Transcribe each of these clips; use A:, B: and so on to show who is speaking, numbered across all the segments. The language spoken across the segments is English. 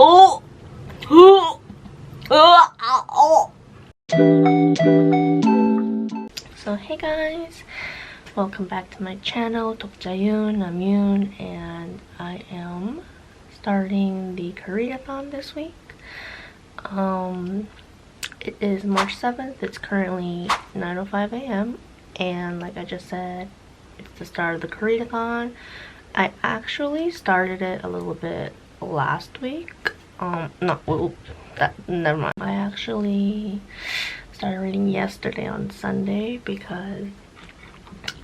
A: Oh! Oh! So hey guys, welcome back to my channel. 독자윤, I'm Yoon, and I am starting the Koreadathon this week. It is March 7th. It's currently 9:05 a.m. and like I just said, it's the start of the Koreadathon. I actually started it a little bit last week. Never mind. I actually started reading yesterday on Sunday because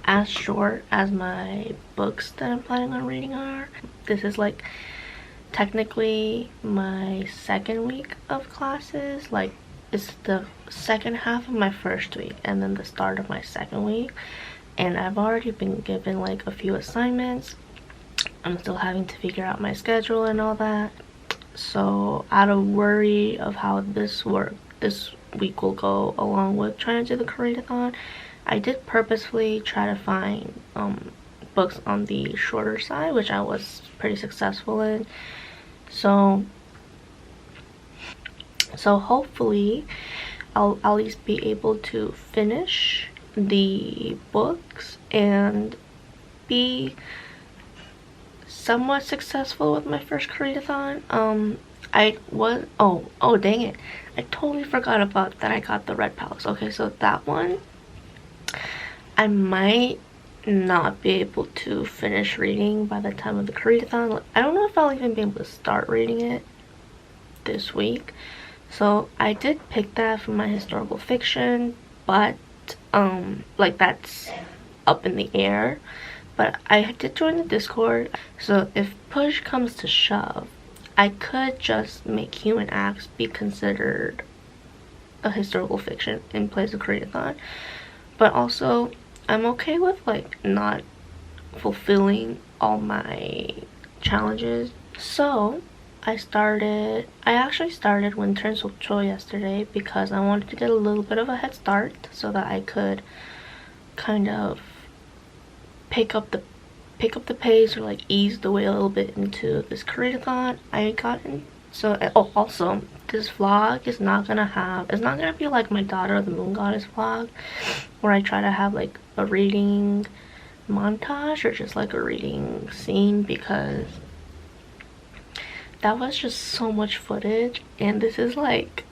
A: as short as my books that I'm planning on reading are, this is like technically my second week of classes. Like it's the second half of my first week and then the start of my second week, and I've already been given like a few assignments. I'm still having to figure out my schedule and all that. So out of worry of how this week will go along with trying to do the Koreadathon, I did purposefully try to find books on the shorter side, which I was pretty successful in. So hopefully I'll at least be able to finish the books and be somewhat successful with my first Koreadathon. Oh dang it, I totally forgot about that. I got the red palettes. Okay, so that one I might not be able to finish reading by the time of the Koreadathon. I don't know if I'll even be able to start reading it this week. So I did pick that for my historical fiction, but like that's up in the air. But I did join the Discord, so if push comes to shove, I could just make Human Acts be considered a historical fiction in place of Koreadathon. But also, I'm okay with like not fulfilling all my challenges. So I actually started Winter in Sokcho yesterday because I wanted to get a little bit of a head start so that I could kind of pick up the pace or like ease the way a little bit into this Koreadathon. Also this vlog is not gonna be like my Daughter of the Moon Goddess vlog where I try to have like a reading montage or just like a reading scene, because that was just so much footage, and this is like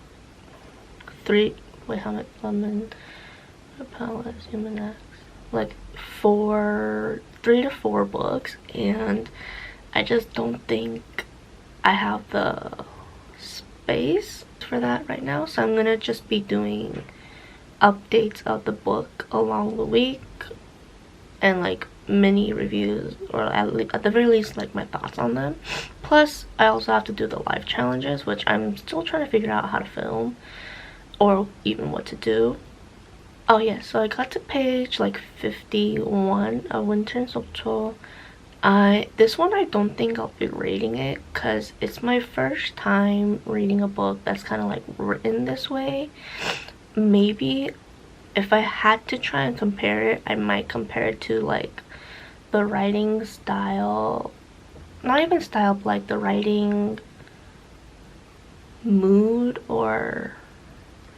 A: Lemon, Palace, Human Acts, like 3 to 4 books, and I just don't think I have the space for that right now. So I'm gonna just be doing updates of the book along the week and like mini reviews, or at the very least like my thoughts on them. Plus I also have to do the live challenges, which I'm still trying to figure out how to film or even what to do. Oh yeah, so I got to page like 51 of Winter in Sokcho. This one I don't think I'll be rating it because it's my first time reading a book that's kind of like written this way. Maybe if I had to try and compare it, I might compare it to like the writing style, not even style, but like the writing mood or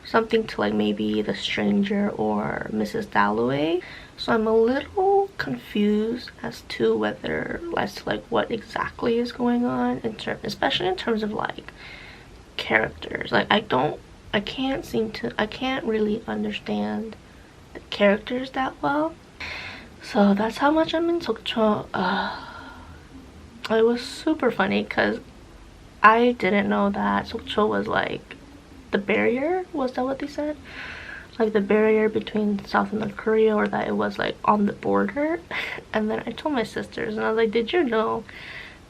A: something to like maybe The Stranger or Mrs. Dalloway. So I'm a little confused as to what exactly is going on especially in terms of like characters. Like I can't really understand the characters that well. So that's how much I'm in Sokcho. It was super funny because I didn't know that Sokcho was like the barrier. Was that what they said? Like the barrier between South and North Korea, or that it was like on the border. And then I told my sisters and I was like, did you know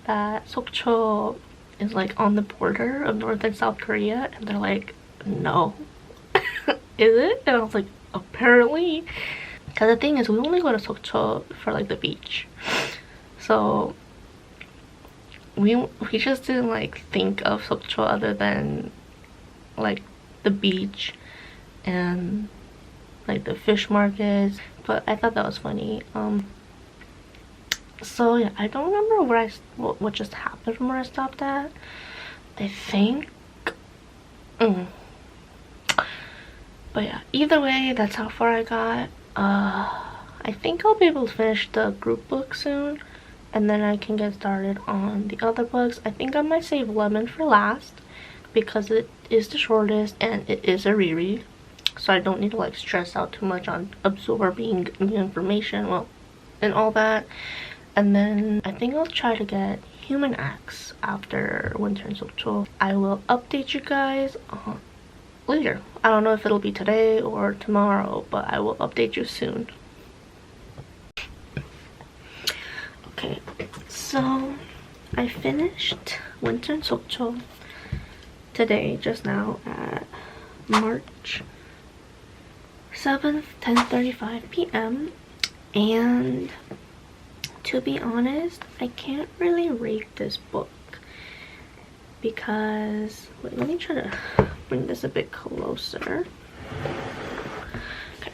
A: that Sokcho is like on the border of North and South Korea? And they're like, no. Is it? And I was like, apparently. Because the thing is, we only go to Sokcho for like the beach, so we just didn't like think of Sokcho other than like the beach and like the fish markets. But I thought that was funny. So yeah, I don't remember what just happened from where I stopped at, I think. But yeah, either way, that's how far I got. I think I'll be able to finish the group book soon, and then I can get started on the other books. I think I might save Lemon for last because it is the shortest and it is a reread, so I don't need to like stress out too much on absorbing new information, well, and all that. And then I think I'll try to get Human Acts after Winter and Socho. I will update you guys later. I don't know if it'll be today or tomorrow, but I will update you soon. Okay, so I finished Winter and Socho today, just now, at March 7th, 10:35 p.m. and to be honest, I can't really rate this book because, wait, let me try to bring this a bit closer. Okay.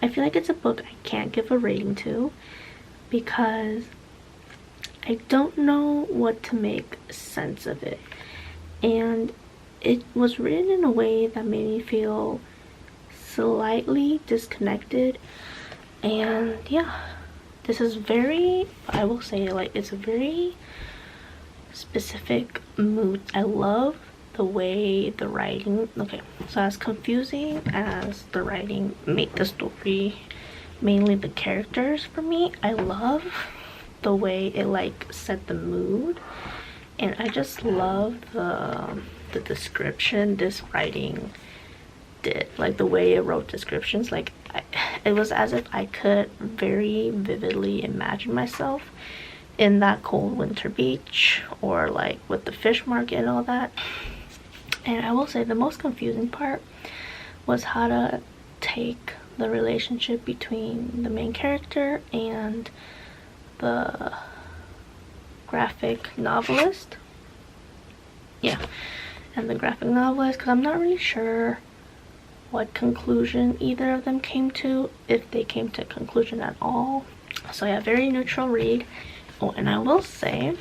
A: I feel like it's a book I can't give a rating to because I don't know what to make sense of it, and it was written in a way that made me feel slightly disconnected. And yeah, this is very, I will say, like, it's a very specific mood. I love the way the writing, okay, so as confusing as the writing made the story, mainly the characters for me, I love the way it like set the mood, and I just love the description this writing did, like the way it wrote descriptions. Like it was as if I could very vividly imagine myself in that cold winter beach, or like with the fish market and all that. And I will say the most confusing part was how to take the relationship between the main character and the graphic novelist. Yeah, and the graphic novelist, because I'm not really sure what conclusion either of them came to, if they came to a conclusion at all. So yeah, very neutral read. Oh, and I will say,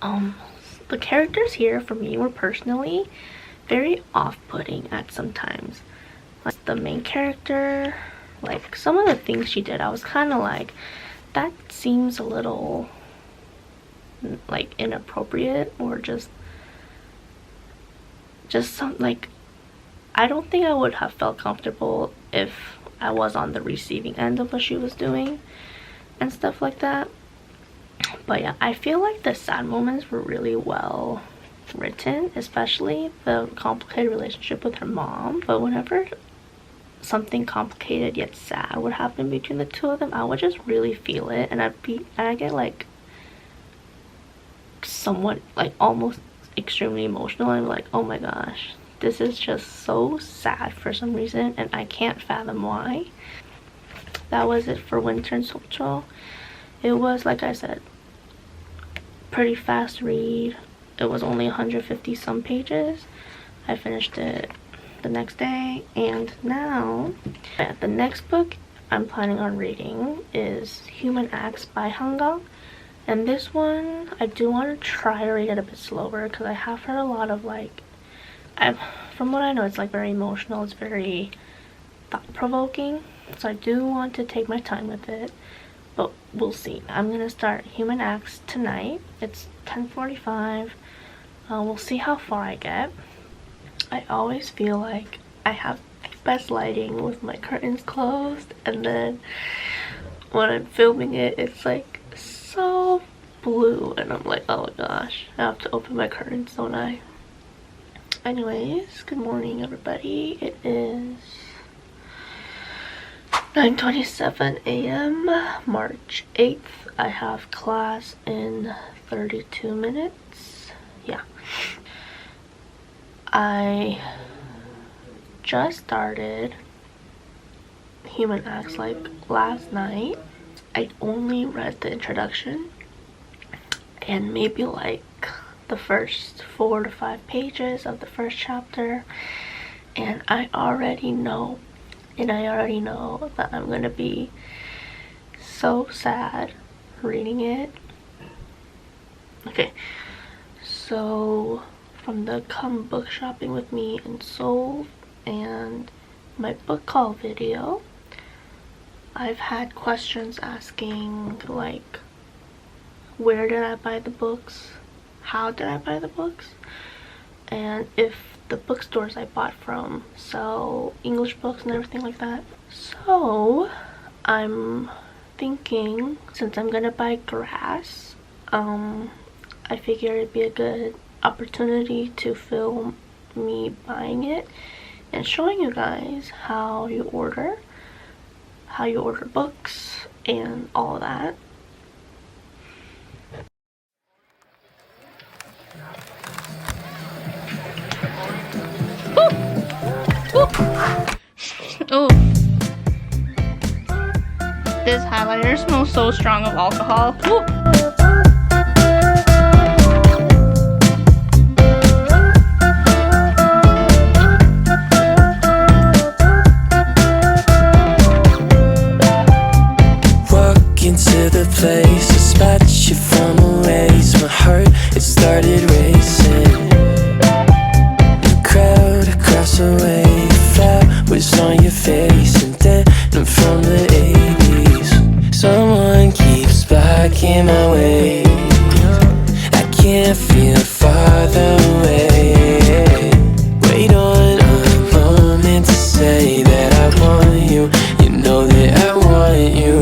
A: the characters here for me were personally very off-putting at some times. Like the main character, like some of the things she did, I was kind of like, that seems a little like inappropriate, or just some, like, I don't think I would have felt comfortable if I was on the receiving end of what she was doing and stuff like that. But yeah, I feel like the sad moments were really well written, especially the complicated relationship with her mom. But whenever something complicated yet sad would happen between the two of them, I would just really feel it, and I get like somewhat, like, almost extremely emotional. I'm like, oh my gosh, this is just so sad for some reason, and I can't fathom why. That was it for Winter and Socho. It was, like I said, pretty fast read. It was only 150 some pages. I finished it the next day, and now the next book I'm planning on reading is Human Acts by Hangang. And this one I do want to try to read it a bit slower, because I have heard a lot of, like, from what I know, it's like very emotional, it's very thought-provoking, so I do want to take my time with it, but we'll see. I'm gonna start Human Acts tonight. It's 10:45. We'll see how far I get. I always feel like I have the best lighting with my curtains closed, and then when I'm filming it, it's like so blue, and I'm like, oh my gosh, I have to open my curtains, don't I? Anyways, good morning everybody. It is 9:27 a.m. March 8th. I have class in 32 minutes. Yeah. I just started Human Acts like last night. I only read the introduction and maybe like the first 4 to 5 pages of the first chapter, and I already know that I'm gonna be so sad reading it. Okay, so from the Come Book Shopping With Me in Seoul and my book haul video. I've had questions asking like, where did I buy the books, how did I buy the books, and if the bookstores I bought from sell English books and everything like that. So I'm thinking, since I'm gonna buy grass, I figure it'd be a good opportunity to film me buying it and showing you guys how you order books and all of that. Oh, this highlighter smells so strong of alcohol. Ooh.
B: Walk into the place, a spot you from a ways. My heart, it started racing. The crowd across the way, was on your face, and then I'm from the 80s. Someone keeps blocking my way. I can't feel farther away. Wait on a moment to say that I want you. You know that I want you.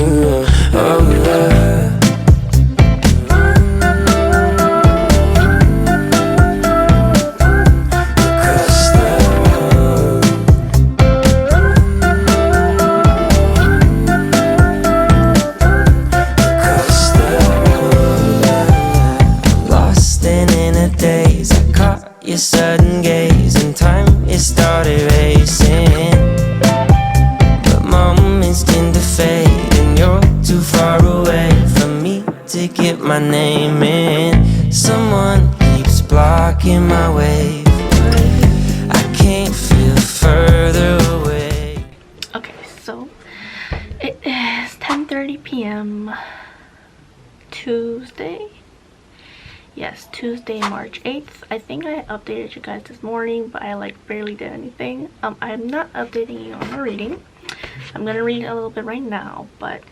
B: Sudden gaze and time, it started racing. But moments tend to fade, and you're too far away from me to get my name in. Someone keeps blocking my way. I can't feel further away.
A: Okay, so it is 10:30 p.m. Tuesday. Yes, Tuesday, March 8th. I think I updated you guys this morning, but I like barely did anything. I'm not updating you on the reading. I'm gonna read a little bit right now, but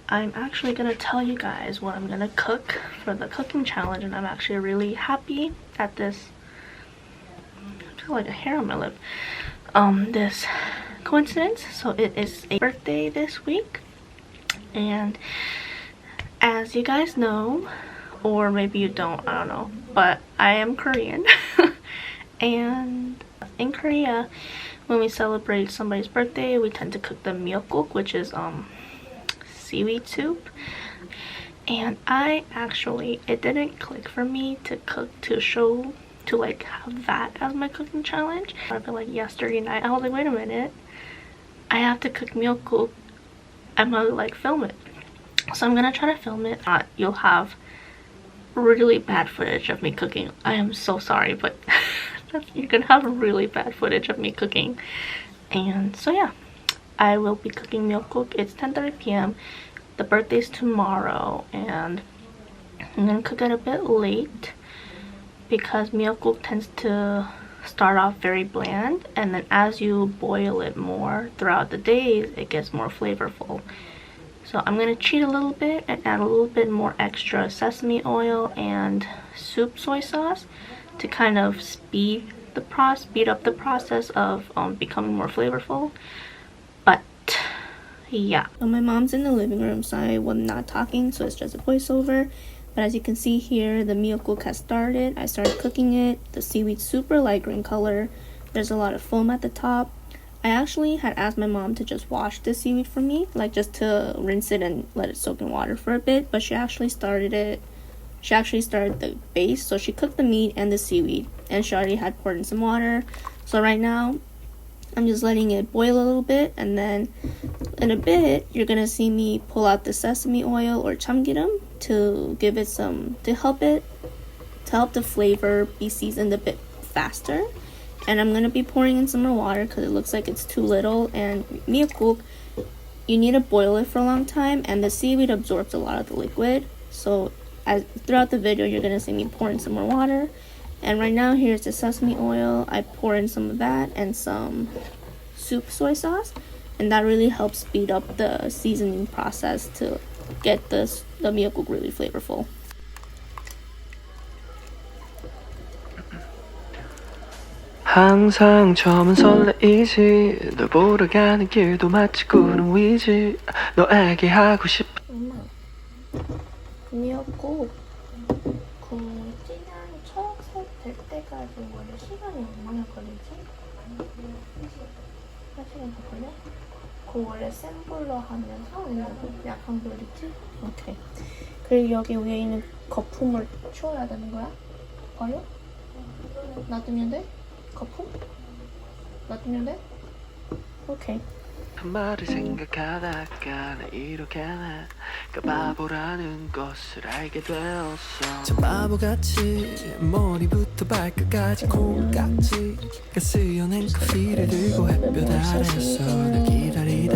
A: I'm actually gonna tell you guys what I'm gonna cook for the cooking challenge, and I'm actually really happy at this. I feel like a hair on my lip. This coincidence. So it is a birthday this week, and as you guys know, or maybe you don't, I don't know, but I am Korean. And in Korea, when we celebrate somebody's birthday, we tend to cook the miyeokguk, which is seaweed soup. And it didn't click for me to cook, to like have that as my cooking challenge. I feel like yesterday night I was like, wait a minute, I have to cook miyeokguk, I'm gonna like film it. So I'm gonna try to film it. You'll have really bad footage of me cooking. I am so sorry, but you're gonna have really bad footage of me cooking. And so yeah, I will be cooking miyeokguk. It's 10:30 p.m. The birthday's tomorrow, and I'm gonna cook it a bit late because miyeokguk tends to start off very bland, and then as you boil it more throughout the days, it gets more flavorful. So I'm going to cheat a little bit and add a little bit more extra sesame oil and soup soy sauce to kind of speed up the process of becoming more flavorful. But yeah. So my mom's in the living room, so I was not talking, so it's just a voiceover. But as you can see here, the miyeokguk has started. I started cooking it. The seaweed's super light green color. There's a lot of foam at the top. I actually had asked my mom to just wash the seaweed for me, like just to rinse it and let it soak in water for a bit, but she actually started the base. So she cooked the meat and the seaweed, and she already had poured in some water. So right now I'm just letting it boil a little bit, and then in a bit you're gonna see me pull out the sesame oil or chamgiram to give it some, to help the flavor be seasoned a bit faster. And I'm going to be pouring in some more water because it looks like it's too little. And miyeokguk, you need to boil it for a long time, and the seaweed absorbs a lot of the liquid. So throughout the video, you're going to see me pour in some more water. And right now, here's the sesame oil. I pour in some of that and some soup soy sauce, and that really helps speed up the seasoning process to get the miyeokguk really flavorful.
B: 항상 처음은 설레이지 널 보러 가는 길도 마치 구름 위지 너에게 하고 싶어
A: 엄마, 미역국 그 찌냥 초록색 될 때까지 원래 시간이 얼마나 걸리지? 1시간 더 걸려? 그 원래 센 불로 하면서 약한 불이지? 오케이. 그리고 여기 위에 있는 거품을 치워야 되는 거야? 봐요? 놔두면 돼? 거품? 놔두면 돼? 오케이.
B: 말을 생각하다가 나 이렇게 그 바보라는 것을 알게 되었어 저 바보같이 머리부터 발끝까지 콩깍지가 쓰여낸 커피를 들고 햇볕 아래서 널 기다리다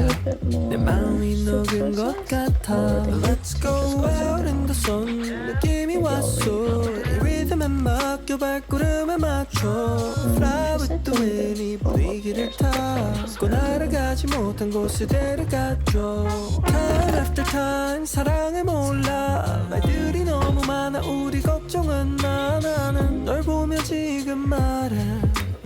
B: 내 마음이 녹은 것 같아 Let's go out in the sun 느낌이 왔어 이 리듬에 맡겨 발걸음에 맞춰 Fly with the wind 이 분위기를 타고 날아가지 못한 곳에 데려가줘 Time after time 사랑에 몰라 말들이 너무 많아 우리 걱정은 마 나는 널 보며 지금 말해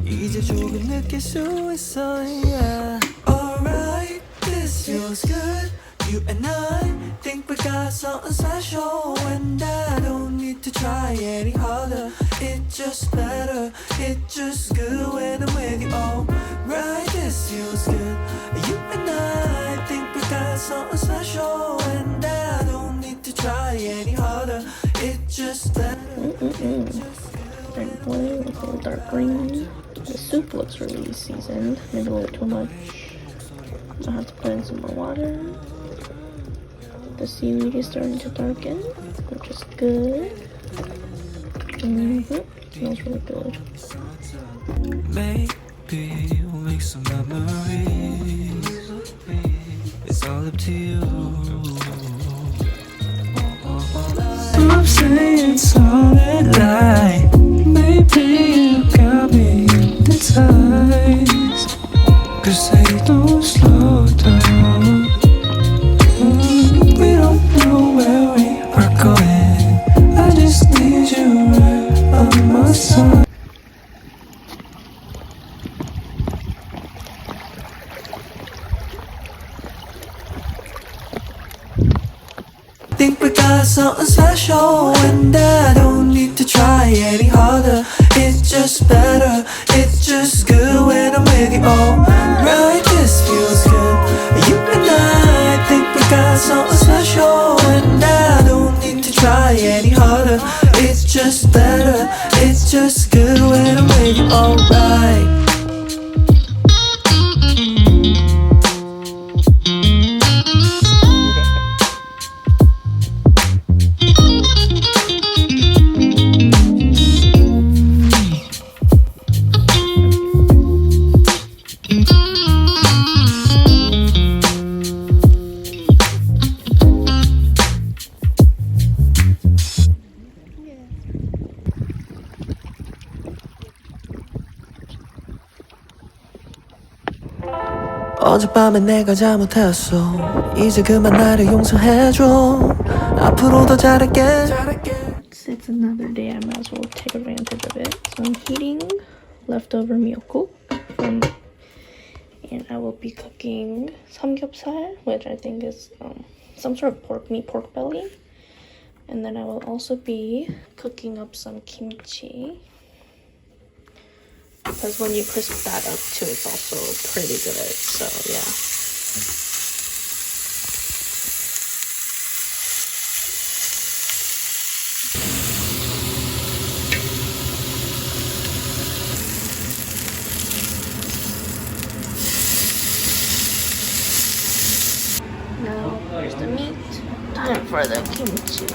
B: 이제 조금 느낄 수 있어 yeah. Alright this feels good You and I think we got something special And I don't need to try any harder It's just better, it's just good when I'm with you Alright, this feels good You and I think we got something special And I don't need to try any harder It's just better
A: Dark blue with a little dark green. The soup looks really seasoned, maybe a little too much. I'll have to put in some more water. The seaweed is starting to darken, which is good. Smells really good.
B: Maybe we'll make some memories It's all up to you I'm saying solid lie Maybe you got me hypnotized Cause they don't slow down We don't know where we are going I just need you right on my side Think we got something special And I don't need to try any harder It's just better, it's just good when I'm with you Alright, this feels good You and I think we got something special And I don't need to try any harder It's just better, it's just good when I'm with you Alright 어젯밤에 내가 잘못했어 이제 그만 나를 용서해줘 앞으로 더 잘할게
A: It's another day, I might as well take advantage of it. So I'm heating leftover miyeokguk and I will be cooking samgyeopsal, which I think is some sort of pork belly. And then I will also be cooking up some kimchi. Because when you crisp that up too, it's also pretty good, so yeah. Now, here's the meat. Time for the kimchi.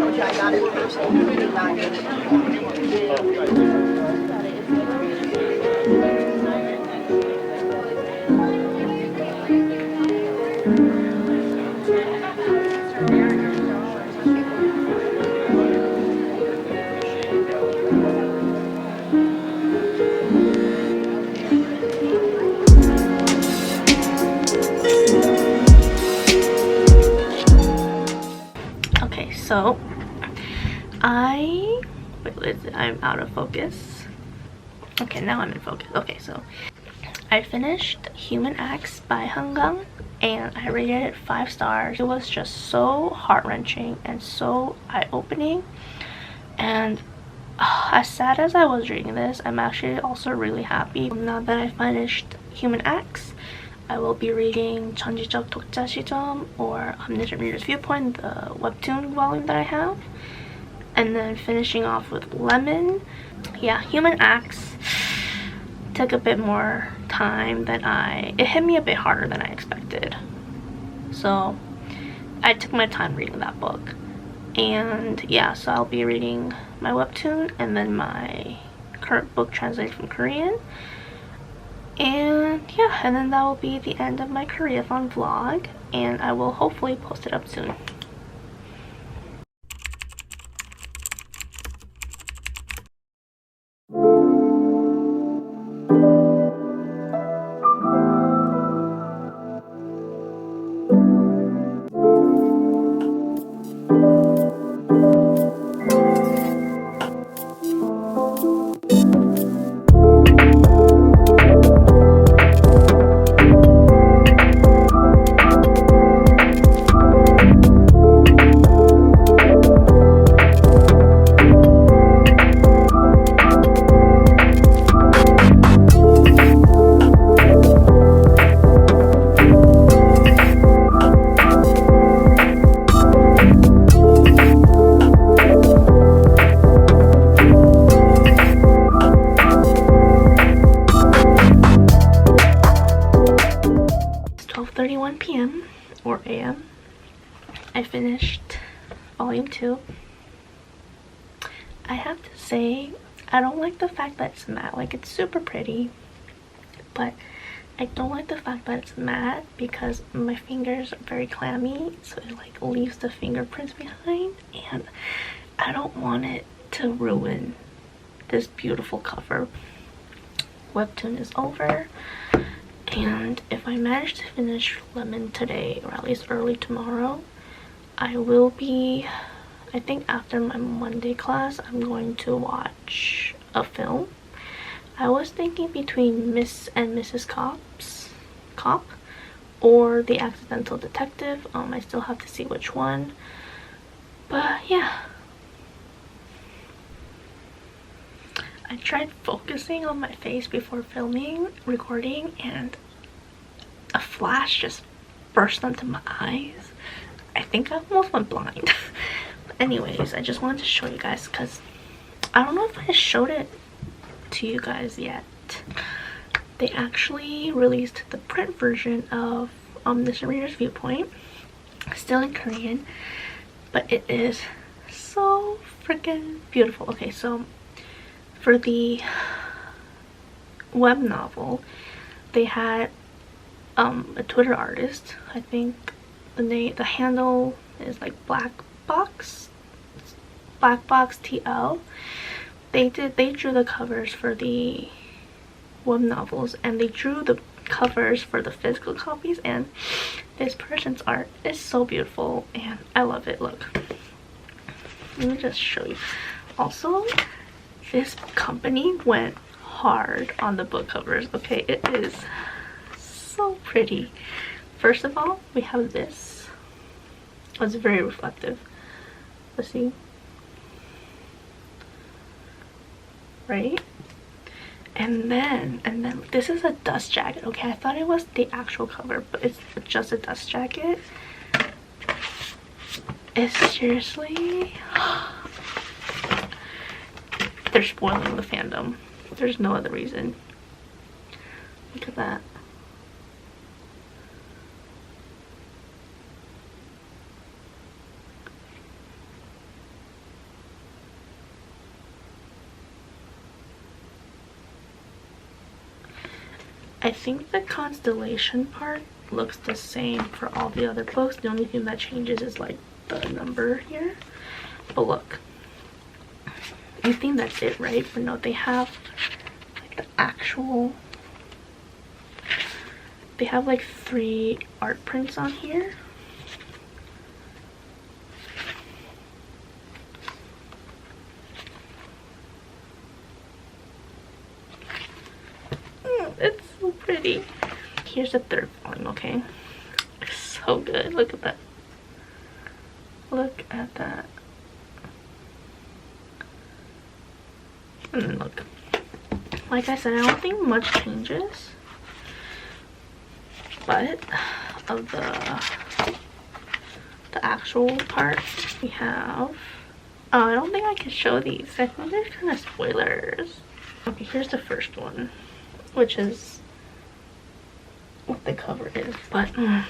C: told you I got it first.
A: Okay, so I'm out of focus. Okay, now I'm in focus. Okay, so I finished Human Acts by Hangang and I rated it 5 stars. It was just so heart-wrenching and so eye-opening, and as sad as I was reading this, I'm actually also really happy. Now that I finished Human Acts, I will be reading 전지적 독자 시점, or Omniscient Reader's Viewpoint, the webtoon volume that I have, and then finishing off with Lemon. Yeah, Human Acts took a bit more time than it hit me a bit harder than I expected. So I took my time reading that book. And yeah, so I'll be reading my webtoon and then my current book translated from Korean. And yeah, and then that will be the end of my Koreathon vlog, and I will hopefully post it up soon. PM or AM. I finished volume 2. I have to say, I don't like the fact that it's matte. Like, it's super pretty, but I don't like the fact that it's matte because my fingers are very clammy, so it like leaves the fingerprints behind, and I don't want it to ruin this beautiful cover. Webtoon is over, and if I manage to finish Lemon today, or at least early tomorrow, I will be, I think after my Monday class, I'm going to watch a film. I was thinking between Miss and Mrs. Cop or The Accidental Detective. I still have to see which one, but yeah. I tried focusing on my face before recording, and a flash just burst onto my eyes. I think I almost went blind. But anyways, I just wanted to show you guys because I don't know if I showed it to you guys yet. They actually released the print version of Omniscient Reader's Viewpoint, still in Korean, but it is so freaking beautiful. Okay, so for the web novel, they had a Twitter artist. I think the handle is like Blackbox TL. They drew the covers for the web novels, and they drew the covers for the physical copies, and this person's art is so beautiful and I love it. Look, let me just show you. Also, this company went hard on the book covers. Okay, it is so pretty. First of all, we have this. It's very reflective. Let's see. Right? And then this is a dust jacket. Okay, I thought it was the actual cover, but it's just a dust jacket. is seriously... They're spoiling the fandom. There's no other reason. Look at that. I think the constellation part looks the same for all the other books. The only thing that changes is like the number here. But look, you think that's it, right? But no, they have like the actual, they have like 3 art prints on here. It's so pretty. Here's the 3rd volume, okay? It's so good. Look at that. Look at that. And then look. Like I said, I don't think much changes. But of the actual part, we have... Oh, I don't think I can show these. I think they're kind of spoilers. Okay, here's the first one, which is what the cover is. But I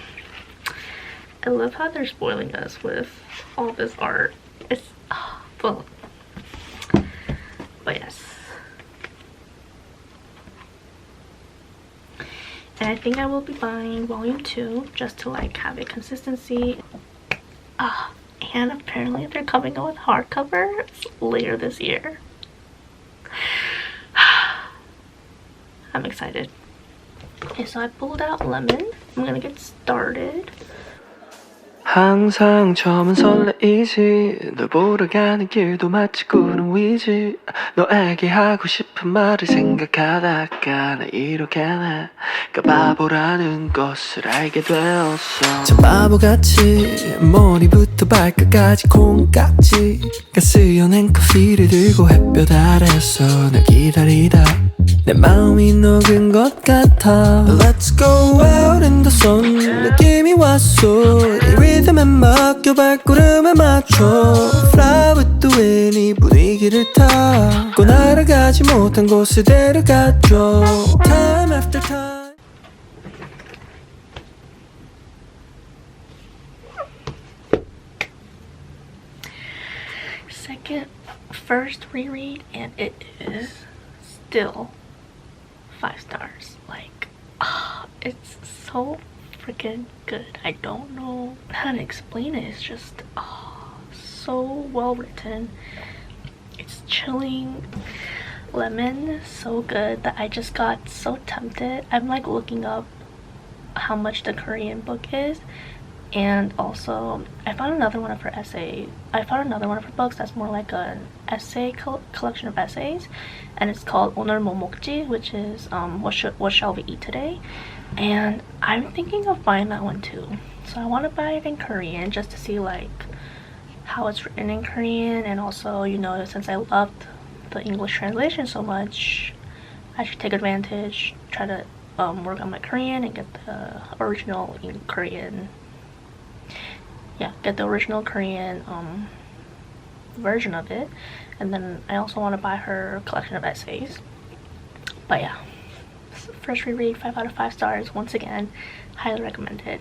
A: love how they're spoiling us with all this art. It's well, but yes. And I think I will be buying volume 2 just to like have a consistency. And apparently they're coming out with hardcover later this year. I'm excited. Okay, so I pulled out Lemon. I'm gonna get started.
B: 항상 처음은 설레이지 널 보러 가는 길도 마치 구름 위지 너에게 하고 싶은 말을 생각하다가 나 이렇게 내가 바보라는 것을 알게 되었어 참 바보같이 머리부터 발끝까지 콩깍지가 쓰여낸 커피를 들고 햇볕 아래서 널 기다리다 내 마음이 녹은 것 같아 Let's go out in the sun 느낌이 왔어 이 리듬에 맡겨 발걸음에 맞춰 Fly with the wind 이 분위기를 타고 날아가지 못한 곳에 데려가줘 Time after time
A: First reread, and it is still 5 stars. Like, it's so freaking good. I don't know how to explain it. It's just so well written. It's chilling. Lemon, so good that I just got so tempted. I'm like looking up how much the Korean book is, and also I found another one of her essays. I found another one of her books that's more like an essay collection of essays, and it's called 오늘 뭐 먹지, which is what shall we eat today. And I'm thinking of buying that one too. So I want to buy it in Korean just to see like how it's written in Korean, and also, you know, since I loved the English translation so much, I should take advantage, try to work on my Korean and get the original in Korean. Yeah, get the original Korean version of it. And then I also want to buy her collection of essays. But yeah, first reread, 5 out of 5 stars. Once again, highly recommended.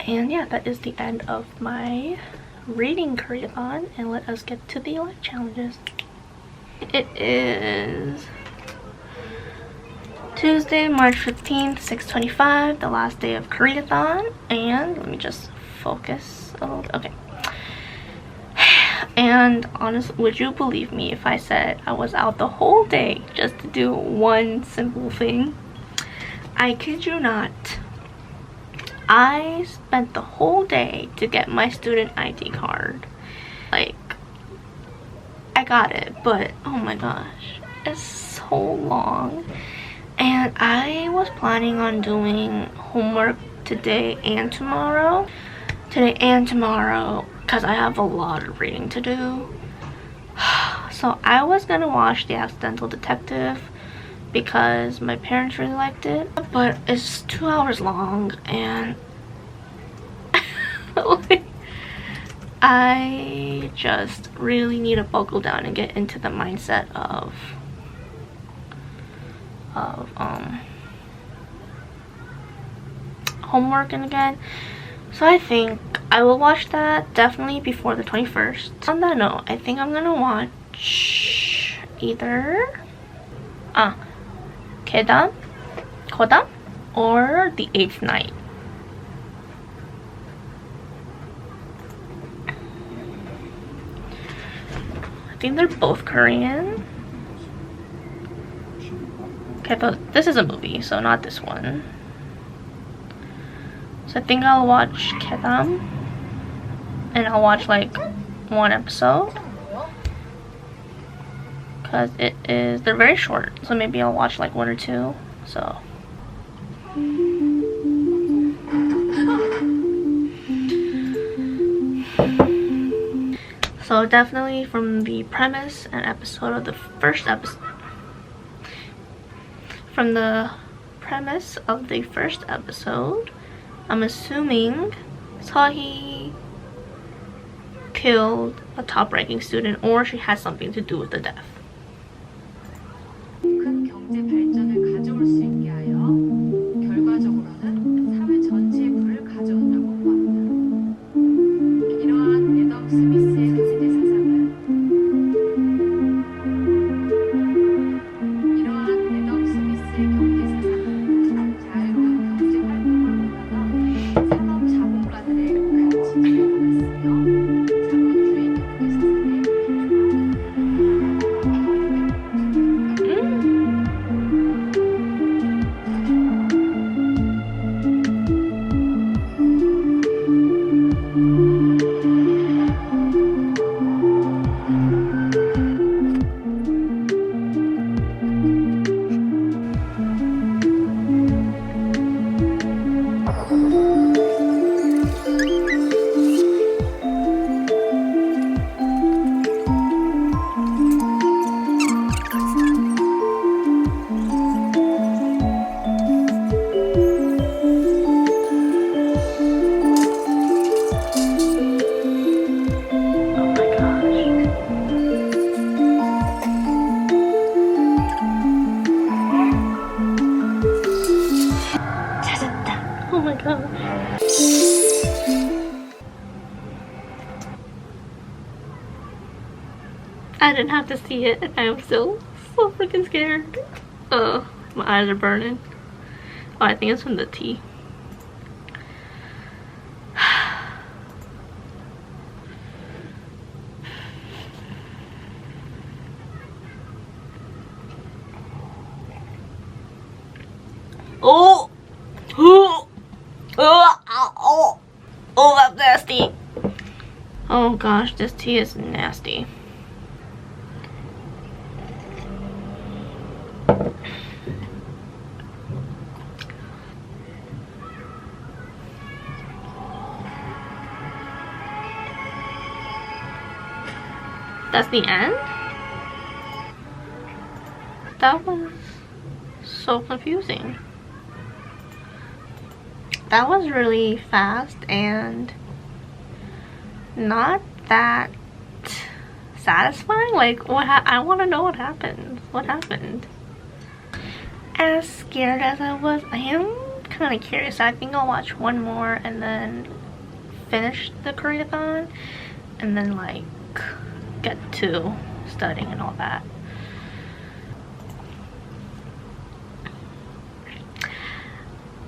A: And yeah, that is the end of my reading Koreadathon, and let us get to the life challenges. It is Tuesday, March 15th, 6:25, the last day of Koreadathon. And let me just focus a little bit. Okay. And honestly, would you believe me if I said I was out the whole day just to do one simple thing? I kid you not. I spent the whole day to get my student ID card. Like, I got it, but oh my gosh, it's so long. And I was planning on doing homework today and tomorrow. Because I have a lot of reading to do. So I was gonna watch The Accidental Detective because my parents really liked it, but it's 2 hours long, and like, I just really need to buckle down and get into the mindset of homework and again. So I think I will watch that definitely before the 21st. On that note, I think I'm gonna watch either Koreadathon or The Eighth Night. I think they're both Korean. Okay, but this is a movie, so not this one. So I think I'll watch Koreadathon, and I'll watch like one episode because they're very short, so maybe I'll watch like one or two. So definitely from the premise and episode of the first episode, I'm assuming Seo killed a top-ranking student, or she has something to do with the death.
D: 큰 경제 발전을 가져올 수 있게 하여 결과적으로는 사회 전체에 불을 가져온다고 보았다. 이러한 애덤 스미스의 경제 사상은 자유로운 경제 활동을 통하여 상업 자본가들의 가치를 보았으며 자본주의 경제 사상의
A: I didn't have to see it, and I'm still so freaking scared. My eyes are burning. Oh, I think it's from the tea. Oh! Oh! Oh! Oh, that's nasty. Oh gosh, this tea is nasty. That's the end? That was so confusing. That was really fast and not that satisfying. Like, I want to know what happened. What happened? As scared as I was, I am kind of curious. I think I'll watch one more and then finish the Koreadathon and then like get to studying and all that.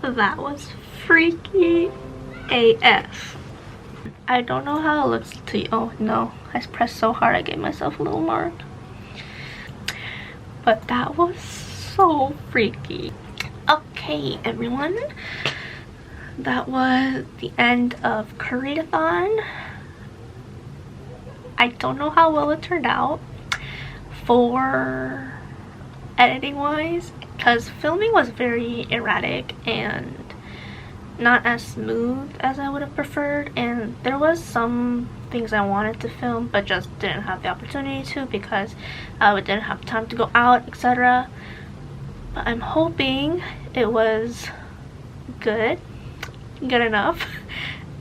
A: That was freaky AF. I don't know how it looks to you. Oh no, I pressed so hard I gave myself a little mark. But that was so freaky. Okay, everyone. That was the end of Koreadathon. I don't know how well it turned out for editing wise, because filming was very erratic and not as smooth as I would have preferred, and there was some things I wanted to film but just didn't have the opportunity to because I didn't have time to go out, etc. But I'm hoping it was good enough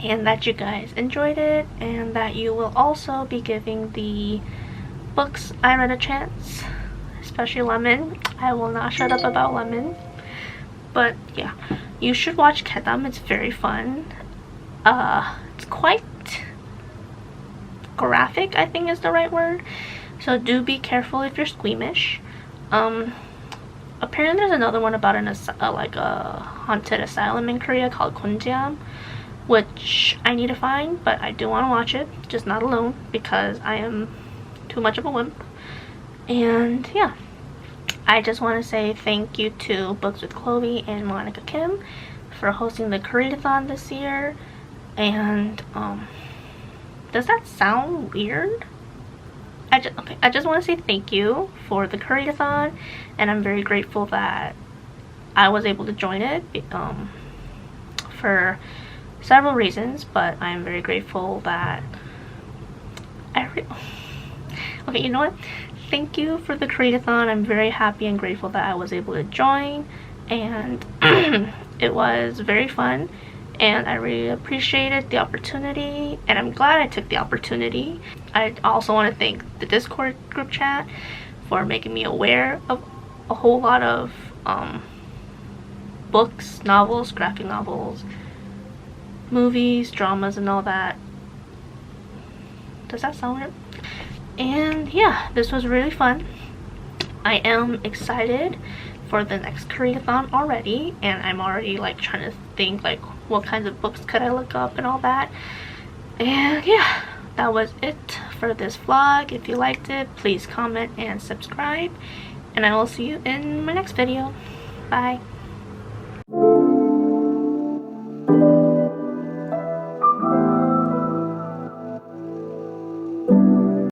A: and that you guys enjoyed it, and that you will also be giving the books I read a chance, especially Lemon. I will not shut up about Lemon. But yeah, you should watch Kedam. It's very fun. It's quite graphic, I think is the right word. So do be careful if you're squeamish. Apparently there's another one about like a haunted asylum in Korea called Gonjiam, which I need to find, but I do want to watch it, just not alone because I am too much of a wimp. And yeah, I just want to say thank you to Books with Chloe and Monica Kim for hosting the Koreadathon this year. And does that sound weird? I just want to say thank you for the Koreadathon, and I'm very grateful that I was able to join it for several reasons, but I'm very grateful that okay, you know what? Thank you for the Koreadathon. I'm very happy and grateful that I was able to join, and it was very fun, and I really appreciated the opportunity, and I'm glad I took the opportunity. I also want to thank the Discord group chat for making me aware of a whole lot of books, novels, graphic novels, movies, dramas, and all that. Does that sound weird? And yeah, this was really fun. I am excited for the next Koreadathon already, and I'm already like trying to think like what kinds of books could I look up and all that. And yeah, that was it for this vlog. If you liked it, please comment and subscribe, and I will see you in my next video. Bye.